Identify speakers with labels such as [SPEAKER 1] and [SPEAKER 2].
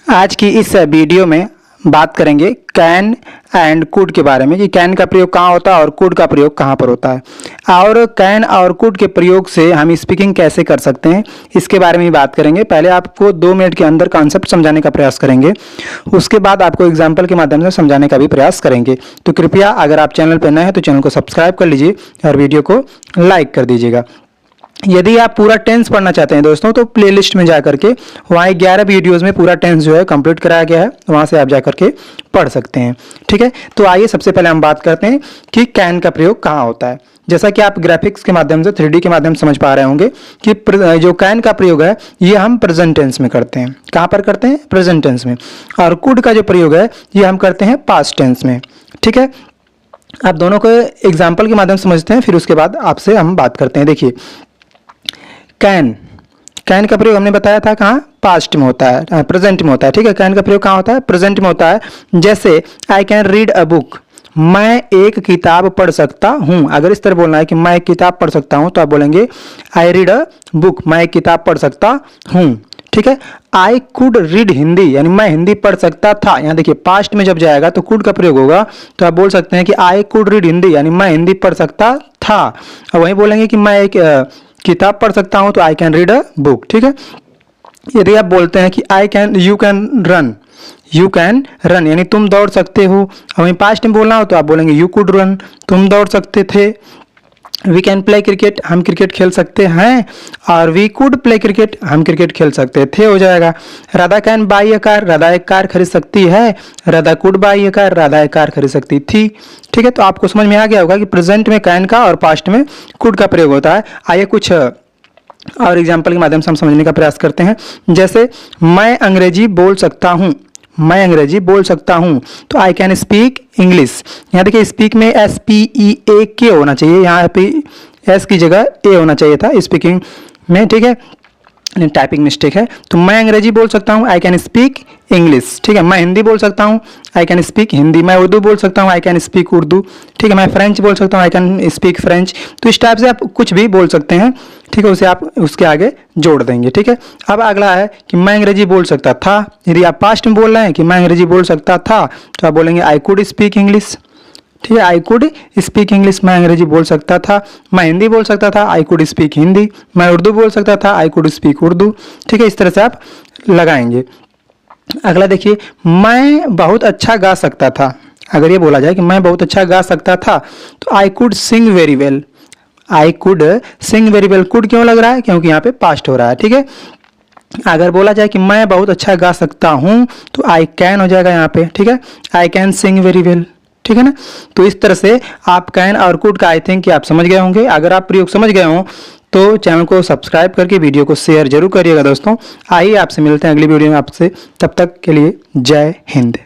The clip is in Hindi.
[SPEAKER 1] आज की इस वीडियो में बात करेंगे कैन एंड कुड के बारे में कि कैन का प्रयोग कहाँ होता है और कुड का प्रयोग कहाँ पर होता है और कैन और कुड के प्रयोग से हम स्पीकिंग कैसे कर सकते हैं इसके बारे में ही बात करेंगे। पहले आपको 2 मिनट के अंदर कॉन्सेप्ट समझाने का प्रयास करेंगे, उसके बाद आपको एग्जाम्पल के माध्यम से समझाने का भी प्रयास करेंगे। तो कृपया अगर आप चैनल पर नए हैं तो चैनल को सब्सक्राइब कर लीजिए और वीडियो को लाइक कर दीजिएगा। यदि आप पूरा टेंस पढ़ना चाहते हैं दोस्तों तो प्लेलिस्ट में जाकर के वहाँ 11 वीडियोस में पूरा टेंस जो है कंप्लीट कराया गया है, वहाँ से आप जाकर के पढ़ सकते हैं। ठीक है, तो आइए सबसे पहले हम बात करते हैं कि कैन का प्रयोग कहाँ होता है। जैसा कि आप ग्राफिक्स के माध्यम से 3D के माध्यम से समझ पा रहे होंगे कि जो कैन का प्रयोग है ये हम प्रेजेंट टेंस में करते हैं। कहाँ पर करते हैं? प्रेजेंट टेंस में। और कुड का जो प्रयोग है ये हम करते हैं पास्ट टेंस में। ठीक है, आप दोनों को एग्जाम्पल के माध्यम से समझते हैं, फिर उसके बाद आपसे हम बात करते हैं। देखिए, कैन का प्रयोग हमने बताया था कहाँ? पास्ट में होता है, प्रेजेंट में होता है। ठीक है, कैन का प्रयोग कहाँ होता है? प्रेजेंट में होता है। जैसे I can read a book, मैं एक किताब पढ़ सकता हूँ। अगर इस तरह बोलना है कि मैं एक किताब पढ़ सकता हूँ तो आप बोलेंगे आई रीड अ बुक, मैं एक किताब पढ़ सकता हूँ। ठीक है, आई कुड रीड हिंदी, यानी मैं हिंदी पढ़ सकता था। यहाँ देखिए पास्ट में जब जाएगा तो कुड का प्रयोग होगा, तो आप बोल सकते हैं कि आई कुड रीड हिंदी, यानी मैं हिंदी पढ़ सकता था। और वहीं बोलेंगे कि मैं एक किताब पढ़ सकता हूं तो I can read a book. ठीक है, यदि आप बोलते हैं कि यू कैन रन, यानी तुम दौड़ सकते हो, वहीं पास्ट में बोलना हो तो आप बोलेंगे यू कुड रन, तुम दौड़ सकते थे। वी कैन प्ले क्रिकेट, हम क्रिकेट खेल सकते हैं। और वी कुड प्ले क्रिकेट, हम क्रिकेट खेल सकते थे हो जाएगा। Radha can buy a car, Radha एक कार खरीद सकती है। Radha could by a car, Radha एक कार खरीद सकती थी। ठीक है, तो आपको समझ में आ गया होगा कि प्रेजेंट में कैन का और पास्ट में कुड का प्रयोग होता है। आइए कुछ और एग्जाम्पल के माध्यम से हम समझने का प्रयास करते हैं। जैसे मैं अंग्रेजी बोल सकता हूँ, मैं अंग्रेजी बोल सकता हूँ, तो आई कैन स्पीक इंग्लिश। यहाँ देखिए स्पीक में SPEAK होना चाहिए, यहाँ पे एस की जगह ए होना चाहिए था स्पीकिंग में। ठीक है, टाइपिंग मिस्टेक है। तो मैं अंग्रेजी बोल सकता हूँ, आई कैन स्पीक इंग्लिश। ठीक है, मैं हिंदी बोल सकता हूँ, आई कैन स्पीक हिंदी। मैं उर्दू बोल सकता हूँ, आई कैन स्पीक उर्दू। ठीक है, मैं फ्रेंच बोल सकता हूँ, आई कैन स्पीक फ्रेंच। तो इस टाइप से आप कुछ भी बोल सकते हैं। ठीक है, उसे आप उसके आगे जोड़ देंगे। ठीक है, अब अगला है कि मैं अंग्रेजी बोल सकता था। यदि आप पास्ट में बोल रहे हैं कि मैं अंग्रेजी बोल सकता था तो आप बोलेंगे आई कुड स्पीक इंग्लिश। ठीक है, आई कुड स्पीक इंग्लिश, मैं अंग्रेजी बोल सकता था। मैं हिंदी बोल सकता था, आई कुड स्पीक हिंदी। मैं उर्दू बोल सकता था, आई कुड स्पीक उर्दू। ठीक है, इस तरह से आप लगाएंगे। अगला देखिए, मैं बहुत अच्छा गा सकता था। अगर ये बोला जाए कि मैं बहुत अच्छा गा सकता था तो I could sing very well, I could sing very well. Could क्यों लग रहा है? क्योंकि यहाँ पे पास्ट हो रहा है। ठीक है, अगर बोला जाए कि मैं बहुत अच्छा गा सकता हूँ तो आई कैन हो जाएगा यहाँ पे। ठीक है, I can sing very well. ठीक है ना, तो इस तरह से आप कैन और कुड का आई थिंक कि आप समझ गए होंगे। अगर आप प्रयोग समझ गए हो तो चैनल को सब्सक्राइब करके वीडियो को शेयर जरूर करिएगा दोस्तों। आइए आपसे मिलते हैं अगली वीडियो में आपसे, तब तक के लिए जय हिंद।